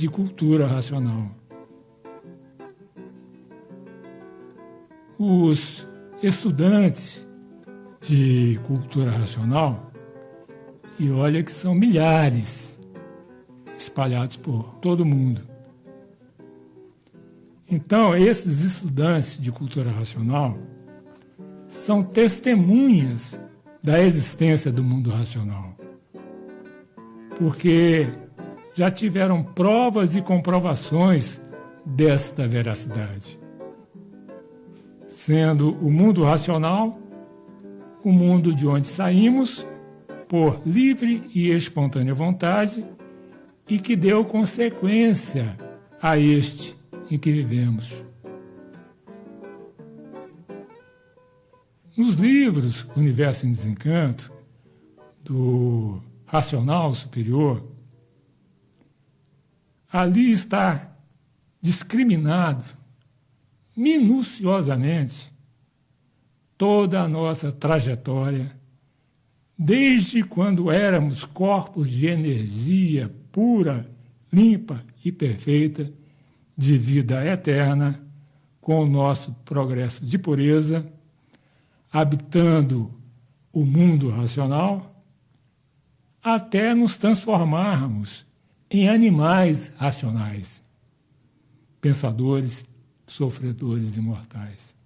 de cultura racional. Os estudantes de cultura racional, e olha que são milhares espalhados por todo o mundo. Então, esses estudantes de cultura racional são testemunhas da existência do mundo racional, porque já tiveram provas e comprovações desta veracidade, sendo o mundo racional o mundo de onde saímos por livre e espontânea vontade e que deu consequência a este em que vivemos. Nos livros Universo em Desencanto, do Racional Superior, ali está discriminado minuciosamente toda a nossa trajetória, desde quando éramos corpos de energia pura, limpa e perfeita, de vida eterna, com o nosso progresso de pureza, habitando o mundo racional, até nos transformarmos em animais racionais, pensadores, sofredores imortais.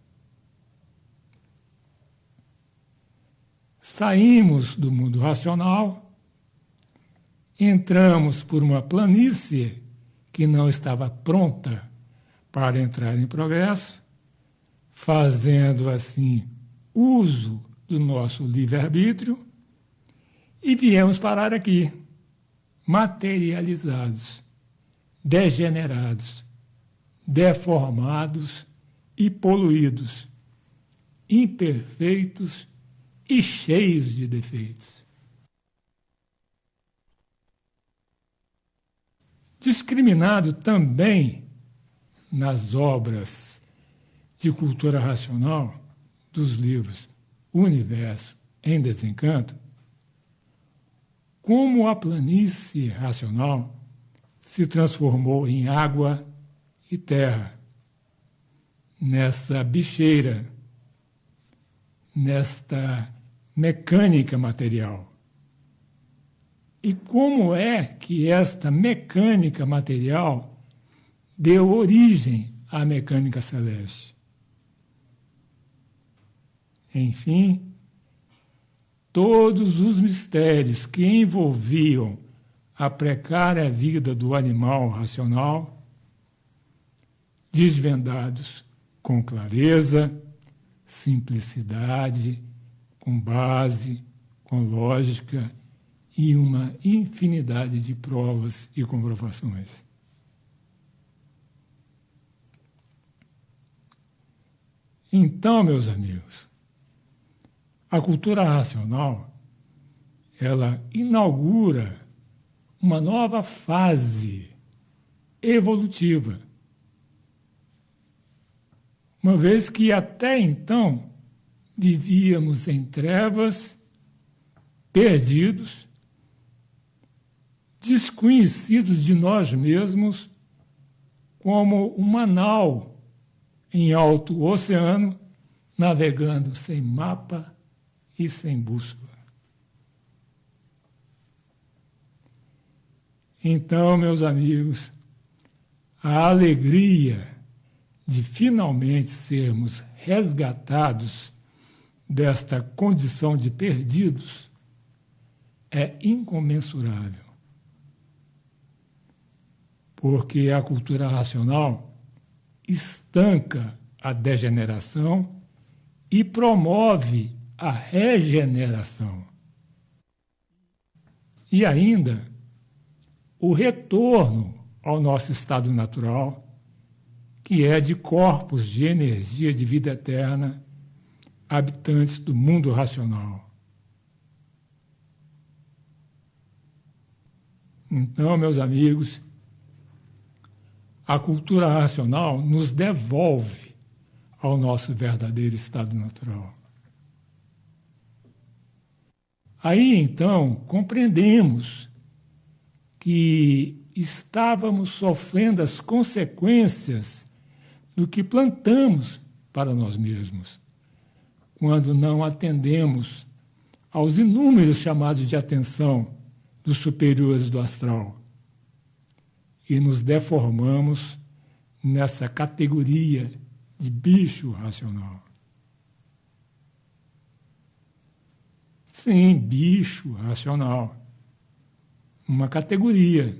Saímos do mundo racional, entramos por uma planície que não estava pronta para entrar em progresso, fazendo assim uso do nosso livre-arbítrio, e viemos parar aqui, materializados, degenerados, deformados e poluídos, imperfeitos e cheios de defeitos. Discriminado também nas obras de cultura racional dos livros Universo em Desencanto, como a planície racional se transformou em água e terra, nessa bicheira, nesta mecânica material. E como é que esta mecânica material deu origem à mecânica celeste? Enfim, todos os mistérios que envolviam a precária vida do animal racional, desvendados com clareza, simplicidade, com base, com lógica e uma infinidade de provas e comprovações. Então, meus amigos, a cultura racional, ela inaugura uma nova fase evolutiva, uma vez que até então vivíamos em trevas, perdidos, desconhecidos de nós mesmos, como uma nau em alto oceano, navegando sem mapa e sem bússola. Então, meus amigos, a alegria de finalmente sermos resgatados desta condição de perdidos é incomensurável. Porque a cultura racional estanca a degeneração e promove a regeneração. E ainda o retorno ao nosso estado natural, que é de corpos de energia de vida eterna, habitantes do mundo racional. Então, meus amigos, a cultura racional nos devolve ao nosso verdadeiro estado natural. Aí, então, compreendemos que estávamos sofrendo as consequências do que plantamos para nós mesmos, quando não atendemos aos inúmeros chamados de atenção dos superiores do astral e nos deformamos nessa categoria de bicho racional. Sim, bicho racional. Uma categoria.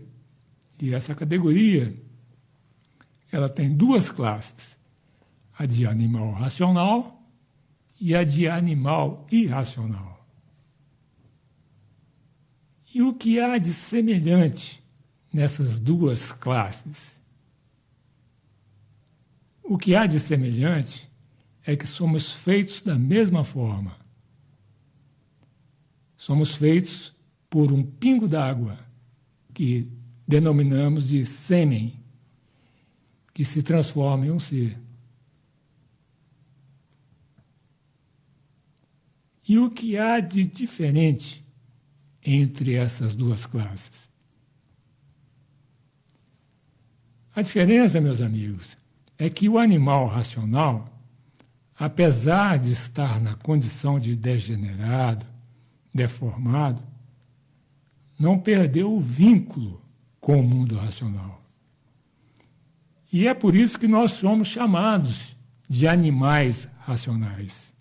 E essa categoria, ela tem duas classes. A de animal racional e a de animal irracional. E o que há de semelhante nessas duas classes? O que há de semelhante é que somos feitos da mesma forma. Somos feitos por um pingo d'água, que denominamos de sêmen, que se transforma em um ser. E o que há de diferente entre essas duas classes? A diferença, meus amigos, é que o animal racional, apesar de estar na condição de degenerado, deformado, não perdeu o vínculo com o mundo racional. E é por isso que nós somos chamados de animais racionais.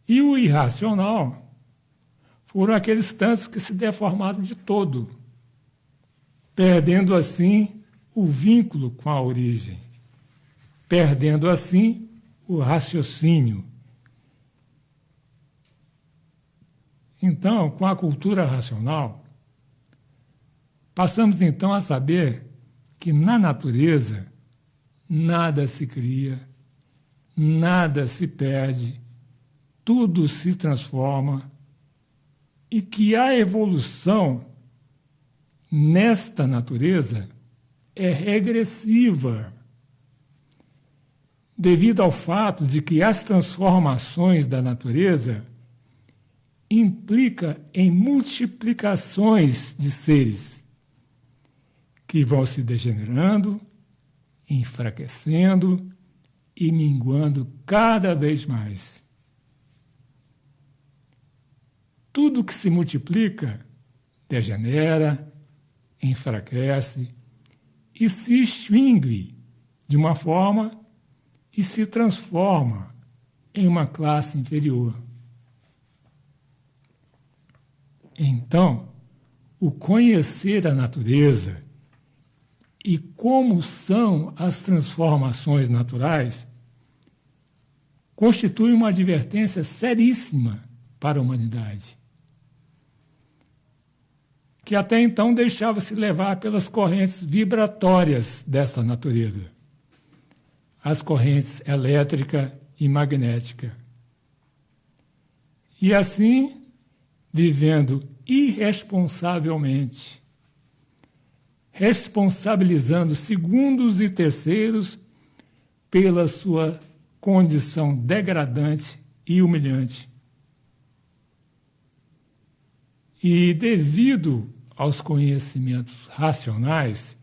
E o irracional foram aqueles tantos que se deformaram de todo, perdendo assim o vínculo com a origem, perdendo assim o raciocínio. Então, com a cultura racional, passamos então a saber que na natureza nada se cria, nada se perde, tudo se transforma e que a evolução nesta natureza é regressiva, devido ao fato de que as transformações da natureza implica em multiplicações de seres que vão se degenerando, enfraquecendo e minguando cada vez mais. Tudo que se multiplica degenera, enfraquece e se extingue de uma forma e se transforma em uma classe inferior. Então, o conhecer a natureza e como são as transformações naturais constitui uma advertência seríssima para a humanidade, que até então deixava-se levar pelas correntes vibratórias desta natureza, as correntes elétrica e magnética. E assim, vivendo irresponsavelmente, responsabilizando segundos e terceiros pela sua condição degradante e humilhante. E devido aos conhecimentos racionais,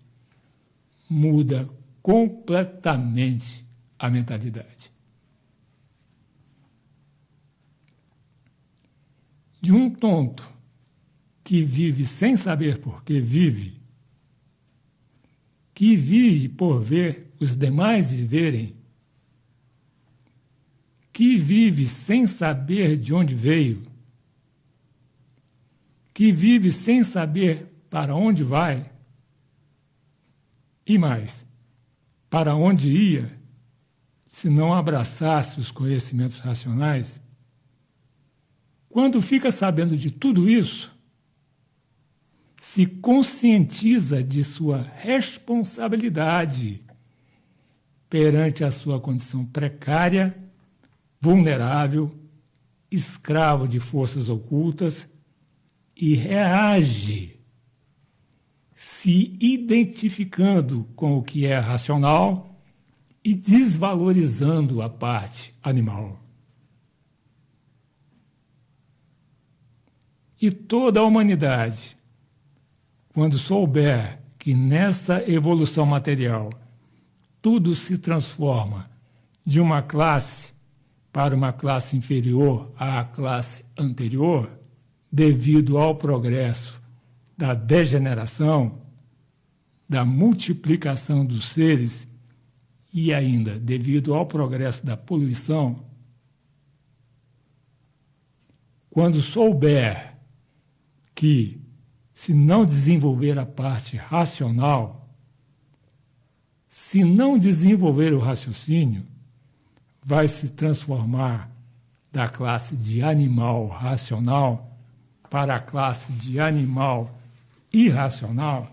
muda completamente a mentalidade. De um tonto que vive sem saber por que vive, que vive por ver os demais viverem, que vive sem saber de onde veio, que vive sem saber para onde vai, e mais, para onde ia, se não abraçasse os conhecimentos racionais, quando fica sabendo de tudo isso, se conscientiza de sua responsabilidade perante a sua condição precária, vulnerável, escravo de forças ocultas e reage, se identificando com o que é racional e desvalorizando a parte animal. E toda a humanidade, Quando souber que nessa evolução material tudo se transforma de uma classe para uma classe inferior à classe anterior, devido ao progresso da degeneração, da multiplicação dos seres e ainda devido ao progresso da poluição, quando souber que, se não desenvolver a parte racional, se não desenvolver o raciocínio, vai se transformar da classe de animal racional para a classe de animal irracional,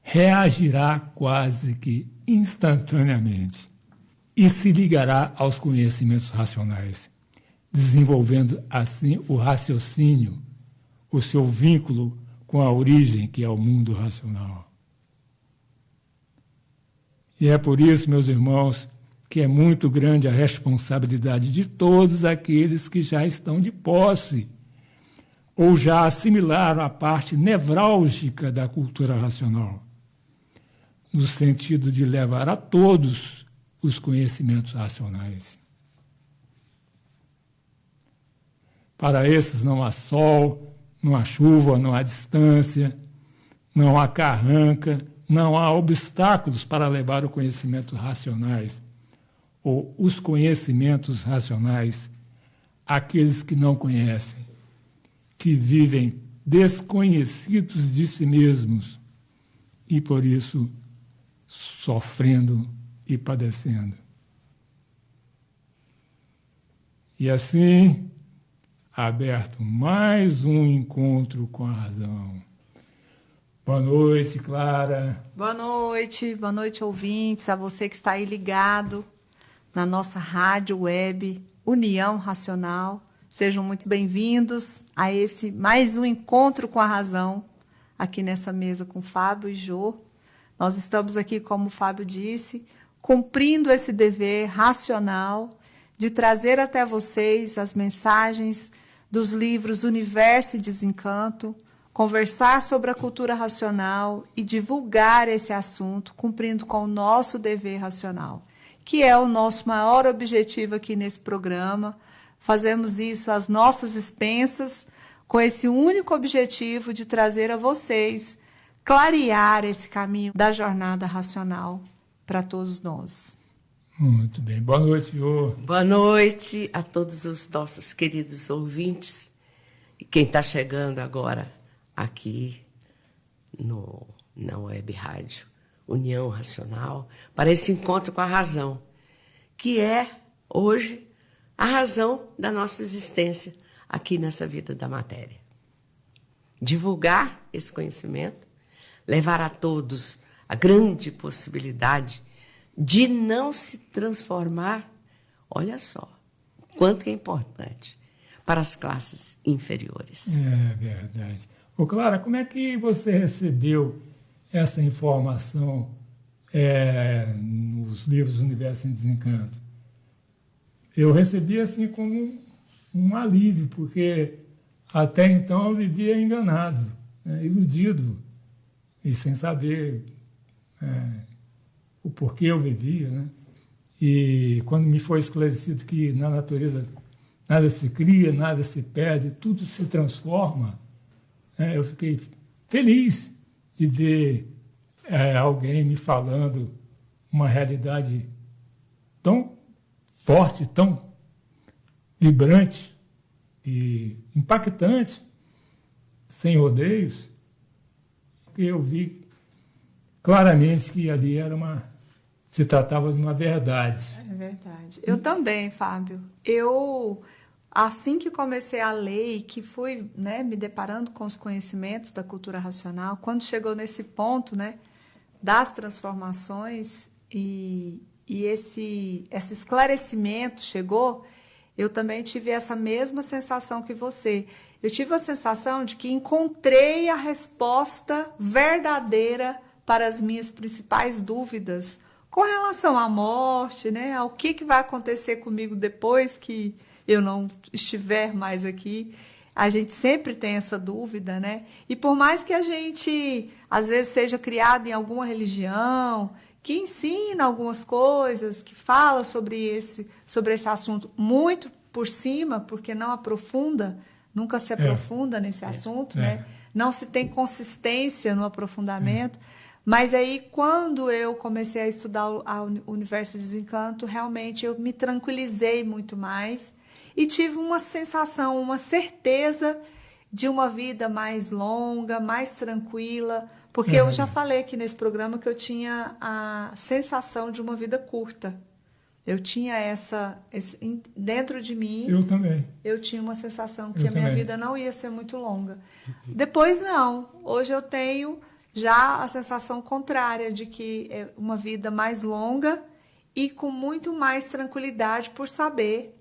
reagirá quase que instantaneamente e se ligará aos conhecimentos racionais, desenvolvendo assim o raciocínio, o seu vínculo com a origem, que é o mundo racional. E é por isso, meus irmãos, que é muito grande a responsabilidade de todos aqueles que já estão de posse ou já assimilaram a parte nevrálgica da cultura racional, no sentido de levar a todos os conhecimentos racionais. Para esses não há sol, não há chuva, não há distância, não há carranca, não há obstáculos para levar o conhecimento racionais, ou os conhecimentos racionais, àqueles que não conhecem, que vivem desconhecidos de si mesmos e, por isso, sofrendo e padecendo. E assim, aberto mais um encontro com a razão. Boa noite, Clara. Boa noite, ouvintes, a você que está aí ligado na nossa rádio web União Racional. Sejam muito bem-vindos a esse mais um encontro com a razão, aqui nessa mesa com Fábio e Jô. Nós estamos aqui, como o Fábio disse, cumprindo esse dever racional de trazer até vocês as mensagens dos livros Universo e Desencanto, conversar sobre a cultura racional e divulgar esse assunto, cumprindo com o nosso dever racional, que é o nosso maior objetivo aqui nesse programa. Fazemos isso às nossas expensas, com esse único objetivo de trazer a vocês, clarear esse caminho da jornada racional para todos nós. Muito bem. Boa noite, Jô. Boa noite a todos os nossos queridos ouvintes e quem está chegando agora aqui na Web Rádio União Racional para esse encontro com a razão, que é, hoje, a razão da nossa existência aqui nessa vida da matéria. Divulgar esse conhecimento, levar a todos a grande possibilidade de não se transformar, olha só, quanto que é importante, para as classes inferiores. É verdade. Ô, Clara, como é que você recebeu essa informação nos livros Universo em Desencanto? Eu recebi assim como um alívio, porque até então eu vivia enganado, iludido, e sem saber o porquê eu vivia, né? E quando me foi esclarecido que na natureza nada se cria, nada se perde, tudo se transforma, eu fiquei feliz de ver alguém me falando uma realidade tão forte, tão vibrante e impactante, sem rodeios, que eu vi claramente que ali se tratava de uma verdade. É verdade. Eu também, Fábio. Assim que comecei a ler e que fui me deparando com os conhecimentos da cultura racional, quando chegou nesse ponto das transformações e esse esclarecimento chegou, eu também tive essa mesma sensação que você. Eu tive a sensação de que encontrei a resposta verdadeira para as minhas principais dúvidas com relação à morte, ao que vai acontecer comigo depois que eu não estiver mais aqui. A gente sempre tem essa dúvida, né? E por mais que a gente, às vezes, seja criado em alguma religião, que ensina algumas coisas, que fala sobre esse assunto muito por cima, porque não aprofunda, nunca se aprofunda nesse assunto, né? Não se tem consistência no aprofundamento. Mas aí, quando eu comecei a estudar o Universo de Desencanto, realmente eu me tranquilizei muito mais e tive uma sensação, uma certeza de uma vida mais longa, mais tranquila, porque eu já falei aqui nesse programa que eu tinha a sensação de uma vida curta. Eu tinha dentro de mim. Eu também. Eu tinha uma sensação que a minha vida não ia ser muito longa. Depois, não. Hoje eu tenho já a sensação contrária de que é uma vida mais longa e com muito mais tranquilidade por saber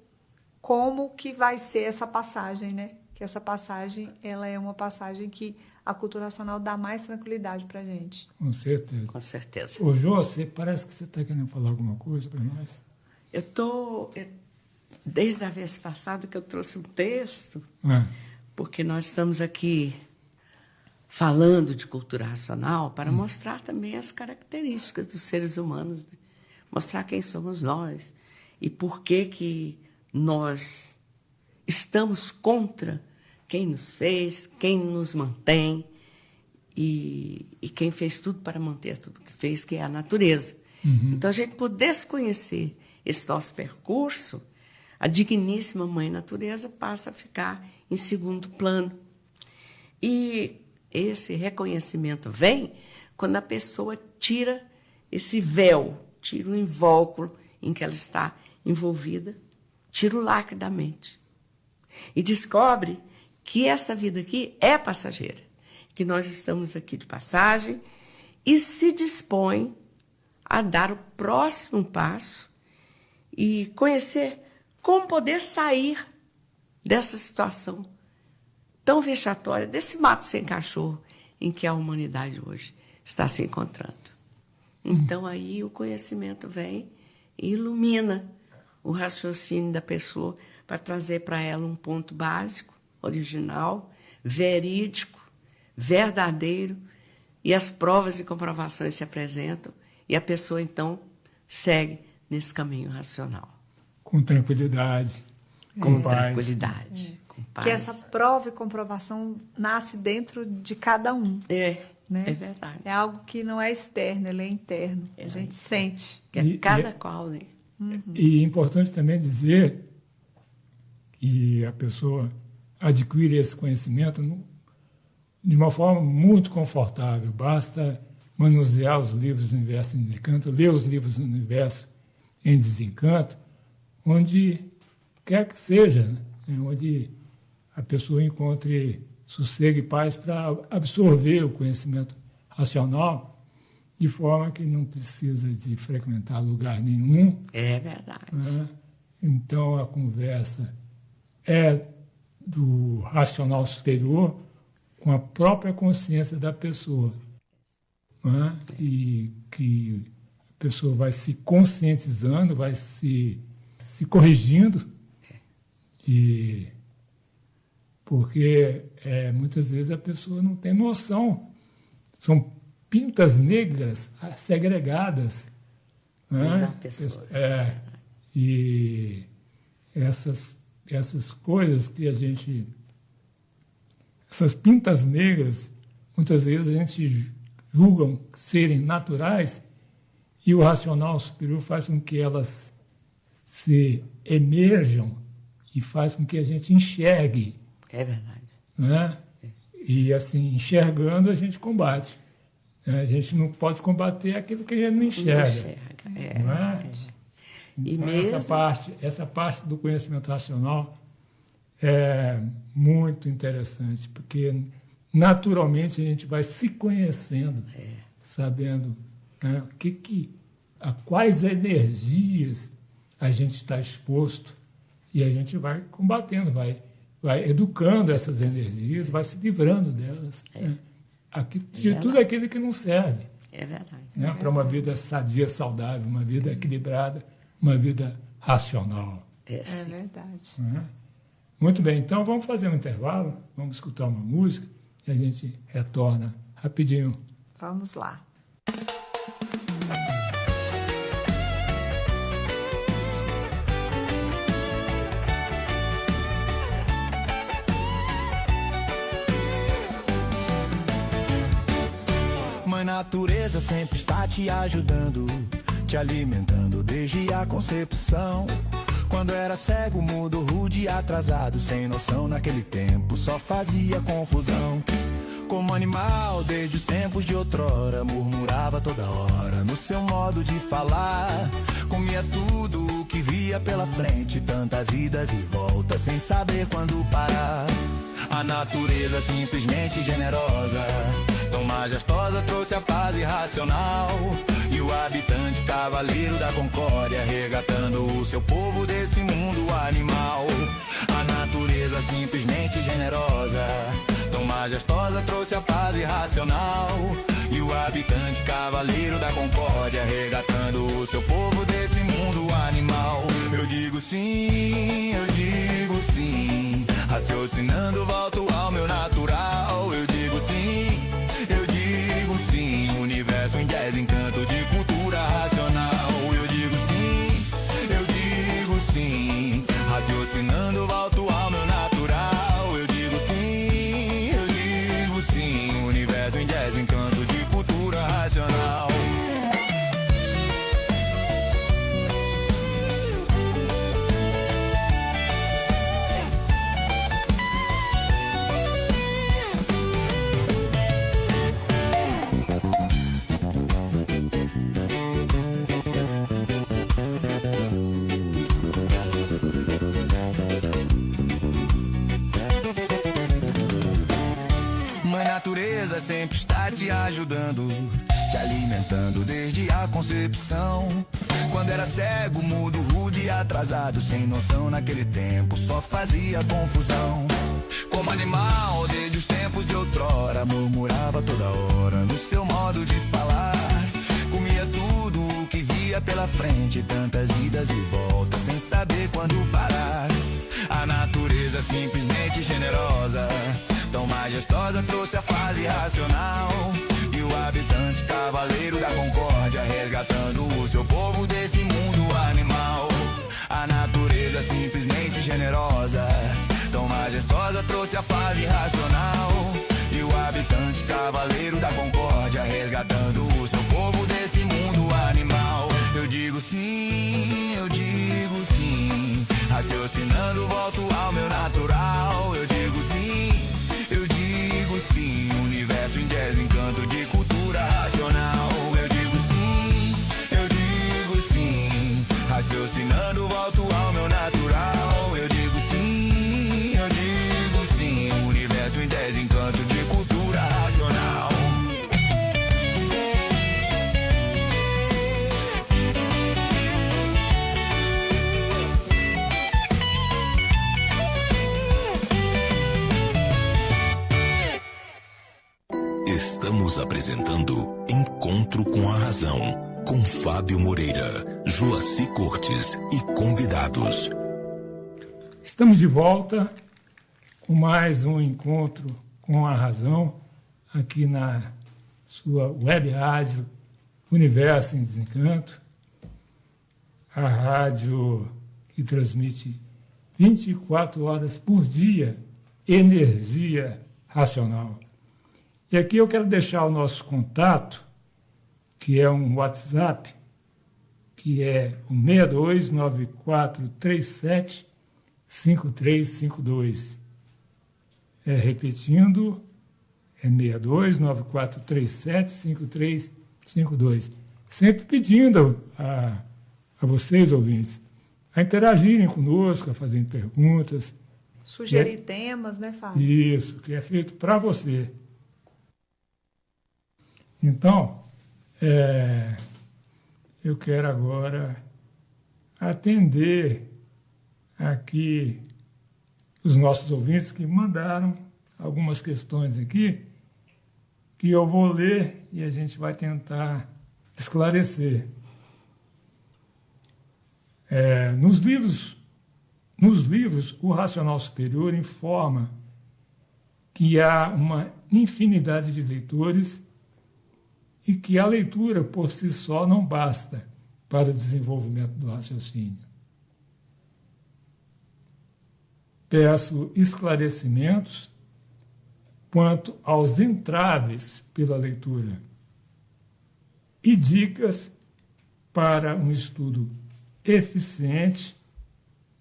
como que vai ser essa passagem, né? Que essa passagem, ela é uma passagem que a cultura racional dá mais tranquilidade para a gente. Com certeza. Com certeza. Ô, Jô, parece que você está querendo falar alguma coisa para nós. Desde a vez passada que eu trouxe um texto, porque nós estamos aqui falando de cultura racional para mostrar também as características dos seres humanos, né? Mostrar quem somos nós e por que nós estamos contra quem nos fez, quem nos mantém e quem fez tudo para manter tudo que fez, que é a natureza. Então, a gente pudesse conhecer esse nosso percurso, a digníssima Mãe Natureza passa a ficar em segundo plano. E esse reconhecimento vem quando a pessoa tira esse véu, tira o invólucro em que ela está envolvida, tira o lacre da mente e descobre que essa vida aqui é passageira, que nós estamos aqui de passagem e se dispõe a dar o próximo passo e conhecer como poder sair dessa situação tão vexatória, desse mato sem cachorro em que a humanidade hoje está se encontrando. Então, aí o conhecimento vem e ilumina o raciocínio da pessoa para trazer para ela um ponto básico, original, verídico, verdadeiro, e as provas e comprovações se apresentam, e a pessoa, então, segue nesse caminho racional. Com tranquilidade. Com tranquilidade. Com paz. Que essa prova e comprovação nasce dentro de cada um. Né? É verdade. É algo que não é externo, ele é interno. A gente sente. Que é cada qual, né? E é importante também dizer que a pessoa adquire esse conhecimento de uma forma muito confortável. Basta manusear os livros do Universo em Desencanto, ler os livros do Universo em Desencanto, onde quer que seja, né? Onde a pessoa encontre sossego e paz para absorver o conhecimento racional, de forma que não precisa de frequentar lugar nenhum. É verdade. Né? Então, a conversa é do racional superior com a própria consciência da pessoa. Né? E que a pessoa vai se conscientizando, vai se corrigindo, porque muitas vezes a pessoa não tem noção. São pintas negras segregadas. Né? Da pessoa. E essas coisas que a gente... Essas pintas negras, muitas vezes a gente julgam serem naturais e o racional superior faz com que elas se emerjam e faz com que a gente enxergue. É verdade. Né? E, assim, enxergando, a gente combate. A gente não pode combater aquilo que a gente não enxerga. Não é? E então, mesmo... essa parte do conhecimento racional é muito interessante, porque naturalmente a gente vai se conhecendo, sabendo, né, a quais energias a gente está exposto, e a gente vai combatendo, vai educando essas energias, vai se livrando delas, né, de tudo aquilo que não serve. É verdade. Né, para uma vida sadia, saudável, uma vida equilibrada, uma vida racional. É verdade. Né? Muito bem, então vamos fazer um intervalo, vamos escutar uma música e a gente retorna rapidinho. Vamos lá. Mãe natureza sempre está te ajudando, te alimentando desde a concepção. Quando era cego, mudo, rude, atrasado, sem noção naquele tempo, só fazia confusão. Como animal, desde os tempos de outrora, murmurava toda hora no seu modo de falar. Comia tudo o que via pela frente, tantas idas e voltas, sem saber quando parar. A natureza simplesmente generosa, tão majestosa, trouxe a paz irracional. E o habitante cavaleiro da concórdia, resgatando o seu povo desse mundo animal. A natureza simplesmente generosa, tão majestosa, trouxe a paz irracional. E o habitante cavaleiro da concórdia, resgatando o seu povo desse mundo animal. Eu digo sim, raciocinando volto ao meu natural. Eu digo sim, universo em jazz, encanto de cultura racional. Eu digo sim, raciocinando volto ao meu natural. Eu digo sim, universo em jazz, encanto de cultura racional. Natureza sempre está te ajudando, te alimentando desde a concepção. Quando era cego, mudo, rude, atrasado, sem noção naquele tempo, só fazia confusão. Como animal, desde os tempos de outrora, murmurava toda hora no seu modo de falar. Comia tudo o que via pela frente, tantas idas e voltas, sem saber quando parar. A natureza simplesmente generosa, tão majestosa, trouxe a fase racional. E o habitante cavaleiro da concórdia, resgatando o seu povo desse mundo animal. A natureza simplesmente generosa, tão majestosa, trouxe a fase racional. E o habitante cavaleiro da concórdia, resgatando o seu povo desse mundo animal. Eu digo sim, raciocinando volto ao meu natural. Eu digo sim, universo em jazz, encanto de cultura racional. Eu digo sim, raciocinando volto ao meu natural. Eu digo sim, universo em jazz, encanto de cultura racional. Estamos apresentando Encontro com a Razão, com Fábio Moreira, Joaci Cortes e convidados. Estamos de volta com mais um Encontro com a Razão, aqui na sua web rádio Universo em Desencanto, a rádio que transmite 24 horas por dia energia racional. E aqui eu quero deixar o nosso contato, que é um WhatsApp, que é o 6294375352. Repetindo, é 6294375352. Sempre pedindo a vocês, ouvintes, a interagirem conosco, a fazerem perguntas. Sugerir temas, né, Fábio? Isso, que é feito para você. Então, eu quero agora atender aqui os nossos ouvintes que mandaram algumas questões aqui, que eu vou ler e a gente vai tentar esclarecer. Nos livros Nos livros, o racional superior informa que há uma infinidade de leitores e que a leitura por si só não basta para o desenvolvimento do raciocínio. Peço esclarecimentos quanto aos entraves pela leitura e dicas para um estudo eficiente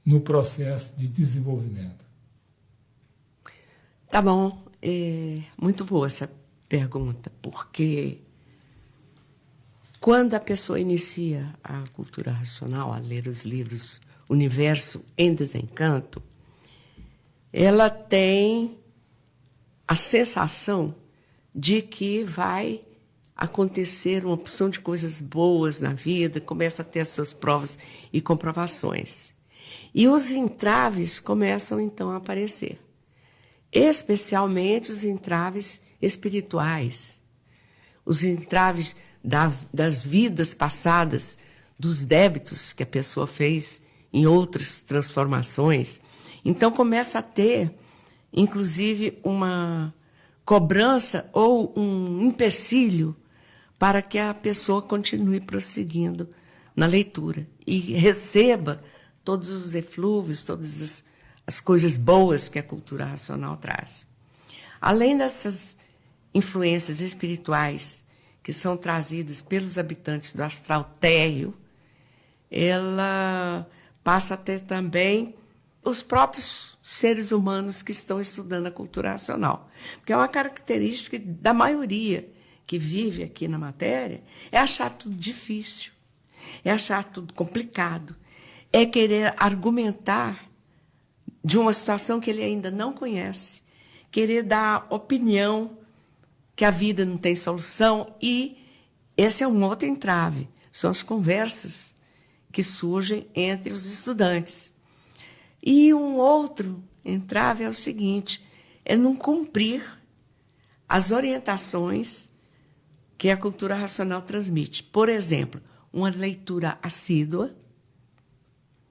no processo de desenvolvimento. Tá bom, muito boa essa pergunta, porque quando a pessoa inicia a cultura racional, a ler os livros Universo em Desencanto, ela tem a sensação de que vai acontecer uma opção de coisas boas na vida, começa a ter as suas provas e comprovações. E os entraves começam, então, a aparecer, especialmente os entraves espirituais, os entraves das vidas passadas, dos débitos que a pessoa fez em outras transformações. Então, começa a ter, inclusive, uma cobrança ou um empecilho para que a pessoa continue prosseguindo na leitura e receba todos os eflúvios, todas as coisas boas que a cultura racional traz. Além dessas influências espirituais que são trazidas pelos habitantes do astral térreo, ela passa a ter também os próprios seres humanos que estão estudando a cultura racional. Porque é uma característica da maioria que vive aqui na matéria, é achar tudo difícil, é achar tudo complicado, é querer argumentar de uma situação que ele ainda não conhece, querer dar opinião que a vida não tem solução, e esse é um outro entrave, são as conversas que surgem entre os estudantes. E um outro entrave é o seguinte, é não cumprir as orientações que a cultura racional transmite. Por exemplo, uma leitura assídua,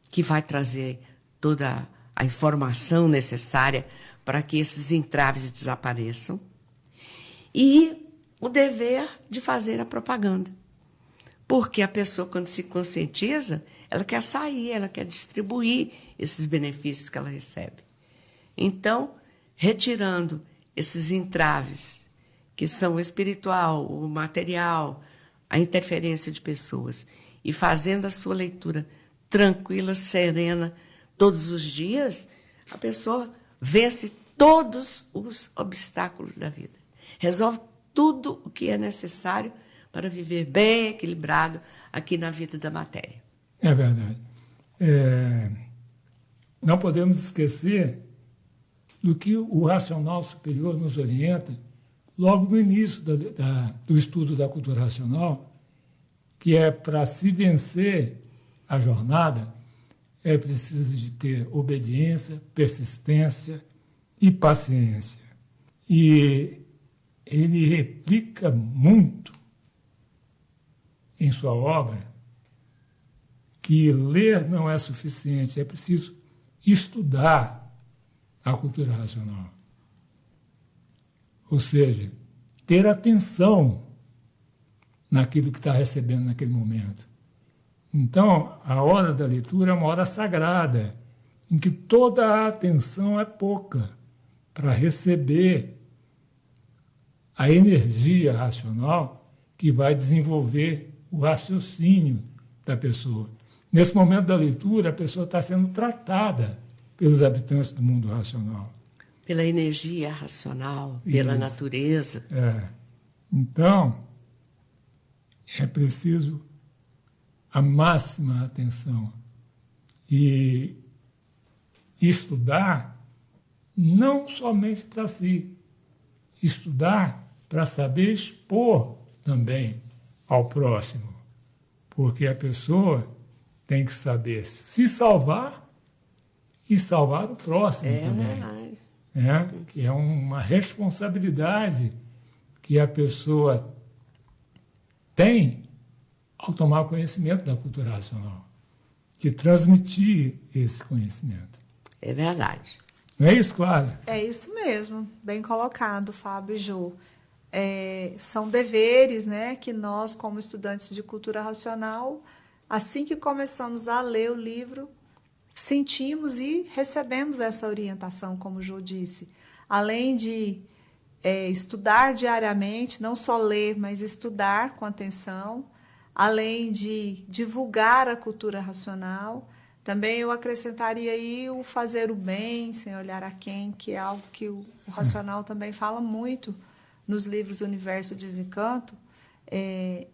que vai trazer toda a informação necessária para que esses entraves desapareçam, e o dever de fazer a propaganda. Porque a pessoa, quando se conscientiza, ela quer sair, ela quer distribuir esses benefícios que ela recebe. Então, retirando esses entraves, que são o espiritual, o material, a interferência de pessoas, e fazendo a sua leitura tranquila, serena, todos os dias, a pessoa vence todos os obstáculos da vida. Resolve tudo o que é necessário para viver bem, equilibrado aqui na vida da matéria. É verdade. Não podemos esquecer do que o racional superior nos orienta logo no início do estudo da cultura racional, que é para se vencer a jornada, é preciso de ter obediência, persistência e paciência. E ele replica muito em sua obra que ler não é suficiente, é preciso estudar a cultura racional. Ou seja, ter atenção naquilo que está recebendo naquele momento. Então, a hora da leitura é uma hora sagrada, em que toda a atenção é pouca para receber a energia racional que vai desenvolver o raciocínio da pessoa. Nesse momento da leitura, a pessoa está sendo tratada pelos habitantes do mundo racional. Pela energia racional, pela Isso. natureza. Então, é preciso a máxima atenção e estudar não somente para si, estudar para saber expor também ao próximo, porque a pessoa tem que saber se salvar e salvar o próximo também. Que é uma responsabilidade que a pessoa tem ao tomar conhecimento da cultura racional. de transmitir esse conhecimento. É verdade. Não é isso, Clara? É isso mesmo, bem colocado, Fábio e Jô. São deveres, né, que nós, como estudantes de cultura racional, assim que começamos a ler o livro, sentimos e recebemos essa orientação, como o Jô disse. Além de estudar diariamente, não só ler, mas estudar com atenção, além de divulgar a cultura racional, também eu acrescentaria aí o fazer o bem, sem olhar a quem, que é algo que o racional também fala muito nos livros Universo e Desencanto,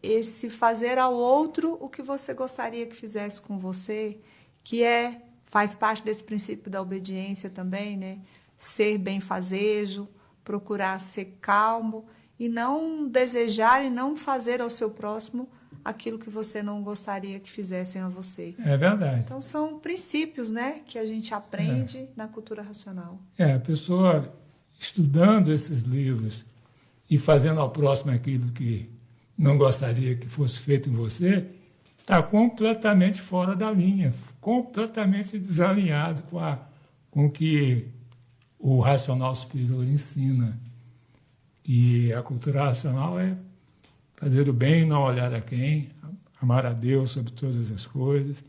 esse fazer ao outro o que você gostaria que fizesse com você, que faz parte desse princípio da obediência também, né? Ser benfazejo, procurar ser calmo e não desejar e não fazer ao seu próximo aquilo que você não gostaria que fizessem a você. É verdade. Então, são princípios, né, que a gente aprende na cultura racional. A pessoa estudando esses livros e fazendo ao próximo aquilo que não gostaria que fosse feito em você, está completamente fora da linha, completamente desalinhado com o que o racional superior ensina. E a cultura racional é fazer o bem, não olhar a quem, amar a Deus sobre todas as coisas.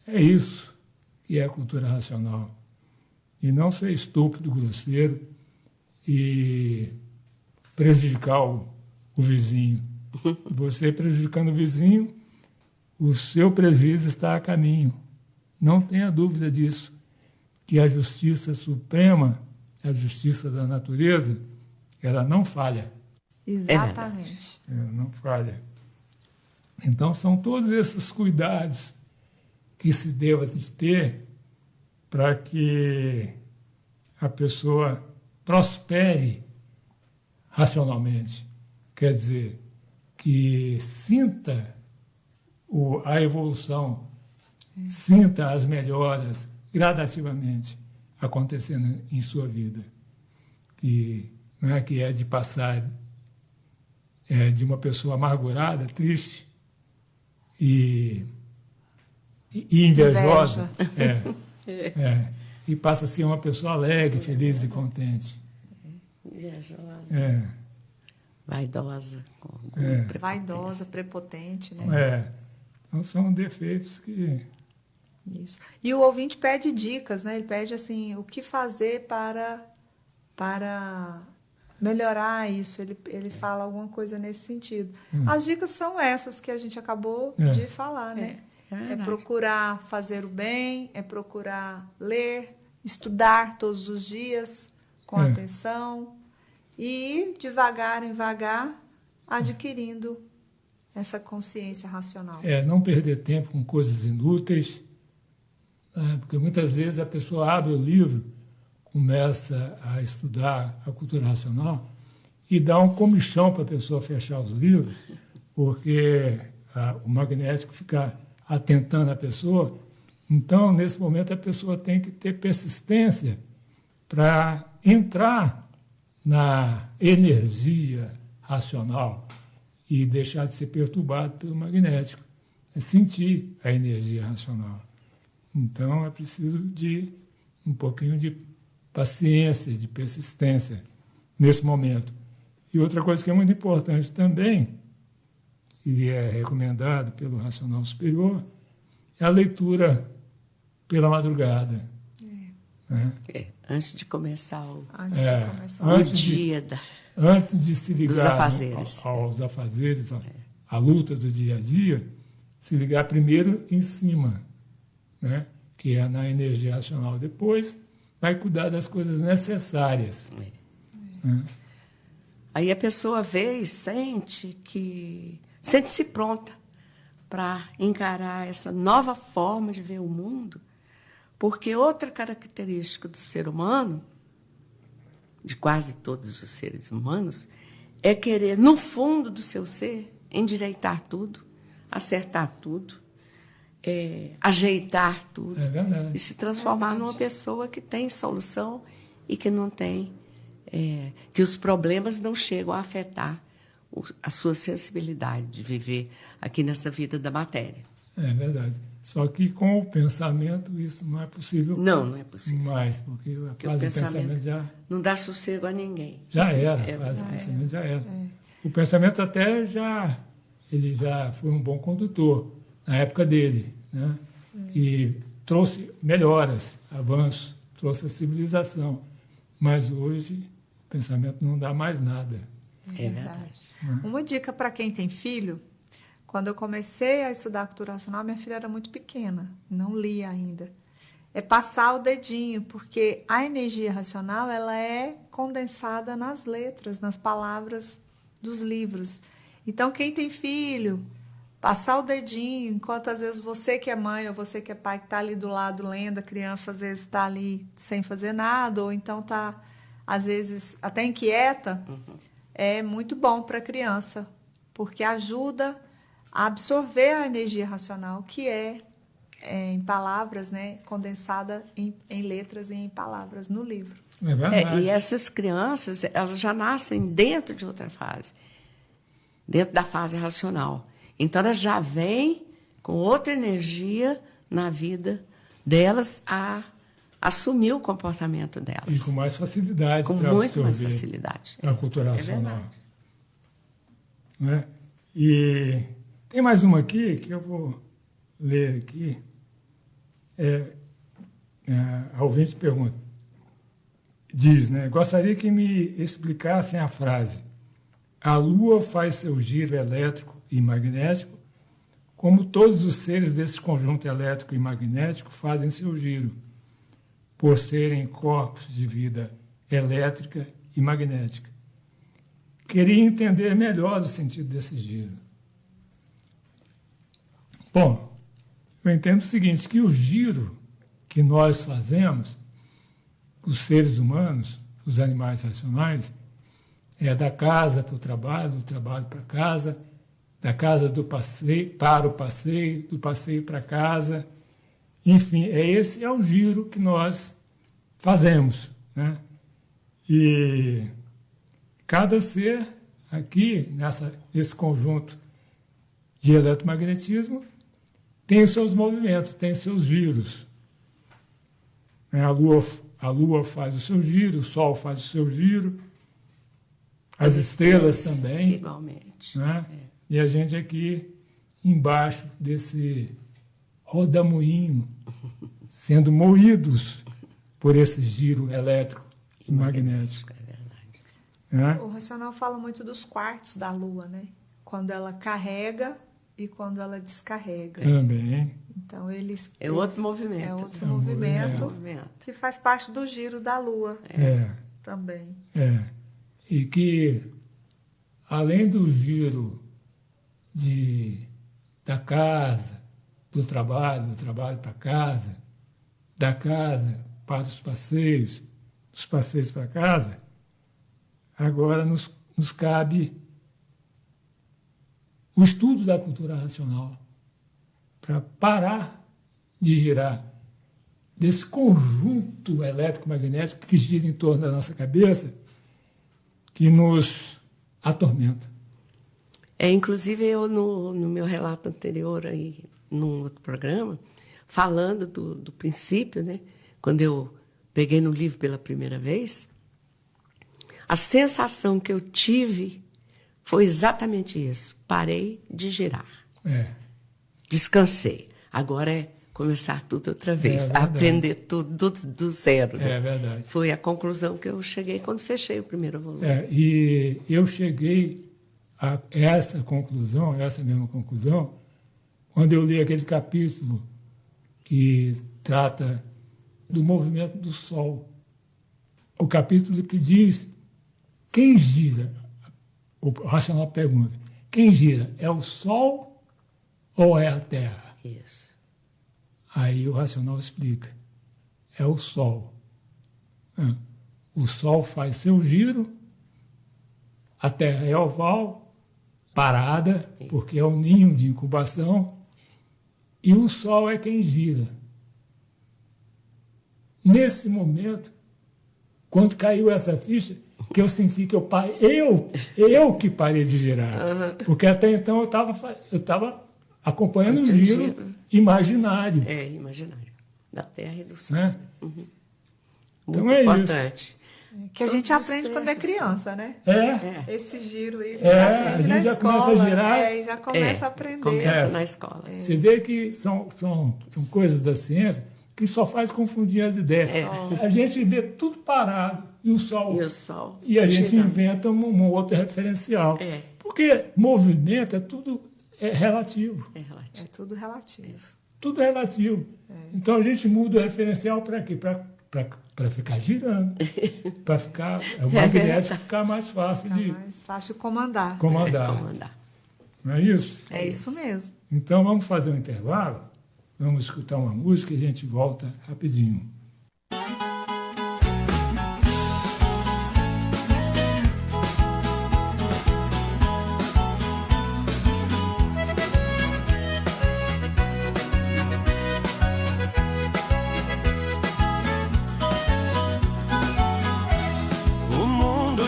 É isso que é a cultura racional. E não ser estúpido, grosseiro e prejudicar o vizinho. Você prejudicando o vizinho, o seu prejuízo está a caminho. Não tenha dúvida disso, que a justiça suprema, a justiça da natureza, ela não falha. Exatamente. Ela não falha. Então, são todos esses cuidados que se deva de ter para que a pessoa prospere racionalmente. Quer dizer, que sinta a evolução, sinta as melhoras gradativamente acontecendo em sua vida. E não é que é de passar de uma pessoa amargurada, triste e invejosa, e passa a ser uma pessoa alegre, feliz e contente. Invejosa. Vaidosa. Vaidosa, prepotente, né? Então, são defeitos que... Isso. E o ouvinte pede dicas, né? Ele pede, assim, o que fazer para melhorar isso. Ele fala alguma coisa nesse sentido. As dicas são essas que a gente acabou de falar, né? É procurar fazer o bem, é procurar ler, estudar todos os dias com atenção e, devagar em vagar, adquirindo essa consciência racional. Não perder tempo com coisas inúteis, porque muitas vezes a pessoa abre o livro, começa a estudar a cultura racional e dá um comichão para a pessoa fechar os livros, porque o magnético fica atentando a pessoa. Então, nesse momento, a pessoa tem que ter persistência para entrar na energia racional e deixar de ser perturbado pelo magnético. É sentir a energia racional. Então, é preciso de um pouquinho de paciência, de persistência nesse momento. E outra coisa que é muito importante também, que é recomendado pelo racional superior, é a leitura pela madrugada. Né? Antes de começar o dia antes de se ligar afazeres. aos afazeres, à luta do dia a dia, se ligar primeiro em cima, né? Que é na energia racional. Depois vai cuidar das coisas necessárias. Né? Aí a pessoa vê e sente-se pronta para encarar essa nova forma de ver o mundo, porque outra característica do ser humano, de quase todos os seres humanos, é querer, no fundo do seu ser, endireitar tudo, acertar tudo, ajeitar tudo, e se transformar numa pessoa que tem solução e que não tem, que os problemas não chegam a afetar a sua sensibilidade de viver aqui nessa vida da matéria. É verdade. Só que com o pensamento isso não é possível. Não é possível. Mais, porque a Porque fase do pensamento já não dá sossego a ninguém. era, a fase do pensamento já era. O pensamento até ele já foi um bom condutor na época dele, né? E trouxe melhoras, avanços, trouxe a civilização. Mas hoje o pensamento não dá mais nada. É verdade. Uma dica para quem tem filho: quando eu comecei a estudar cultura racional, minha filha era muito pequena, não lia ainda. É passar o dedinho, porque a energia racional ela é condensada nas letras, nas palavras dos livros. Então, quem tem filho, passar o dedinho, enquanto às vezes você que é mãe ou você que é pai que está ali do lado lendo, a criança às vezes está ali sem fazer nada, ou então está, às vezes, até inquieta, é muito bom para a criança, porque ajuda a absorver a energia racional, que é em palavras, né, condensada em letras e em palavras no livro. É verdade. E essas crianças, elas já nascem dentro de outra fase, dentro da fase racional. Então, elas já vêm com outra energia na vida delas a assumir o comportamento delas. E com mais facilidade. Com para muito mais absorver facilidade. a cultura racional. verdade. Né? E tem mais uma aqui que eu vou ler aqui. A ouvinte pergunta. Diz, né? Gostaria que me explicassem a frase: a Lua faz seu giro elétrico e magnético, como todos os seres desse conjunto elétrico e magnético fazem seu giro, por serem corpos de vida elétrica e magnética. Queria entender melhor o sentido desse giro. Bom, eu entendo o seguinte, que o giro que nós fazemos, os seres humanos, os animais racionais, é da casa para o trabalho, do trabalho para casa, da casa do passeio, para o passeio, do passeio para casa. Enfim, esse é o giro que nós fazemos, né? E cada ser aqui, nesse conjunto de eletromagnetismo, tem os seus movimentos, tem os seus giros. A Lua faz o seu giro, o Sol faz o seu giro, as estrelas também. Igualmente. Né? E a gente aqui embaixo desse rodamuinho, sendo moídos por esse giro elétrico e magnético. É verdade. Né? O racional fala muito dos quartos da Lua, né? Quando ela carrega e quando ela descarrega. Também. Então, eles... É outro movimento. É outro É um movimento movimento. que faz parte do giro da Lua também. E que, além do giro da casa, do trabalho para casa, da casa para os passeios, dos passeios para casa, agora nos cabe o estudo da cultura racional para parar de girar desse conjunto elétrico-magnético que gira em torno da nossa cabeça, que nos atormenta. Inclusive, eu, no meu relato anterior, aí, num outro programa, falando do princípio, né, quando eu peguei no livro pela primeira vez, a sensação que eu tive foi exatamente isso. Parei de girar. Descansei. Agora é começar tudo outra vez, aprender tudo do zero. Né? É verdade. Foi a conclusão que eu cheguei quando fechei o primeiro volume. E eu cheguei a essa mesma conclusão, quando eu li aquele capítulo que trata do movimento do Sol. O capítulo que diz quem gira, o racional pergunta, quem gira, é o Sol ou é a Terra? Isso. Aí o racional explica, é o Sol. O Sol faz seu giro, a Terra é oval, parada, porque é um ninho de incubação, e o Sol é quem gira. Nesse momento, quando caiu essa ficha, que eu senti que eu que parei de girar. Porque até então eu estava acompanhando o giro imaginário. Imaginário. Da Terra e do céu. Né? Muito Então é importante. isso. Que a gente aprende quando é criança, né? Esse giro aí, a gente já começa a girar. E já começa a aprender. Começa na escola. Você vê que são coisas da ciência que só faz confundir as ideias. A gente vê tudo parado e o Sol. E a gente inventa um outro referencial. Porque movimento é tudo relativo. É tudo relativo. Tudo relativo. Então a gente muda o referencial para quê? Para ficar girando, para ficar o magnético ficar mais fácil mais fácil de comandar. Não é isso? É isso mesmo. Então vamos fazer um intervalo, vamos escutar uma música e a gente volta rapidinho.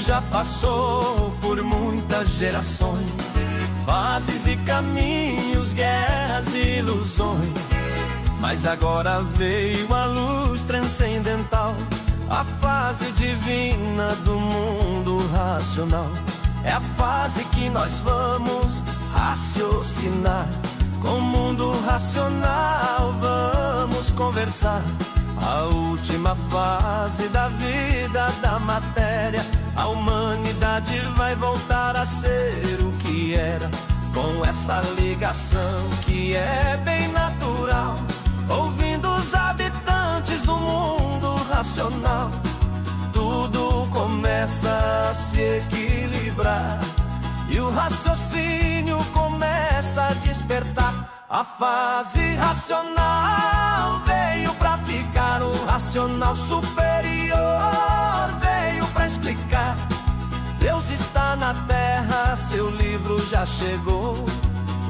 Já passou por muitas gerações, fases e caminhos, guerras e ilusões. Mas agora veio a luz transcendental, a fase divina do mundo racional. É a fase que nós vamos raciocinar. Com o mundo racional vamos conversar. A última fase da vida, da matéria. A humanidade vai voltar a ser o que era, com essa ligação que é bem natural, ouvindo os habitantes do mundo racional. Tudo começa a se equilibrar e o raciocínio começa a despertar. A fase racional veio pra ficar, o racional superior veio pra explicar. Deus está na terra, seu livro já chegou.